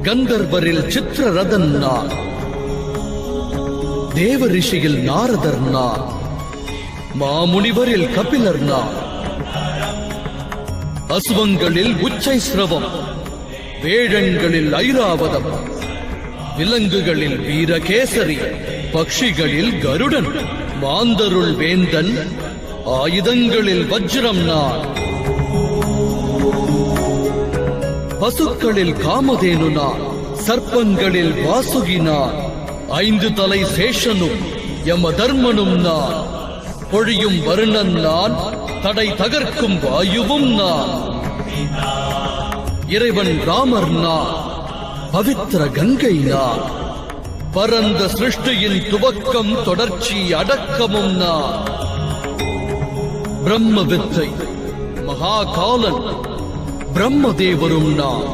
கந்தர்வரில் சித்திரரதன் நான், தேவ ரிஷியில் நாரதர் நான், மாமுனிவரில் கபிலர் நான், அசுவங்களில் உச்சை சிரவம், வேழங்களில் ஐராவதம், விலங்குகளில் வீரகேசரி, பக்ஷிகளில் கருடன், மாந்தருள் வேந்தன், ஆயுதங்களில் வஜ்ரம் நான், பசுக்களில் காமதேனு நான், சர்ப்பங்களில் வாசுகி நான், 5 தலை சேஷனும் யம தர்மனும் நான், பொழியும் வருணன் நான், தடை தகர்க்கும் வாயுவும் நான், இறைவன் ராமர் நான், பவித்திர கங்கை நான், பரந்த சிருஷ்டியின் துவக்கம் தொடர்ச்சி அடக்கமும் நான், பிரம்ம வித்தை மகாகாலன் பிரம்மதேவரும் நான்,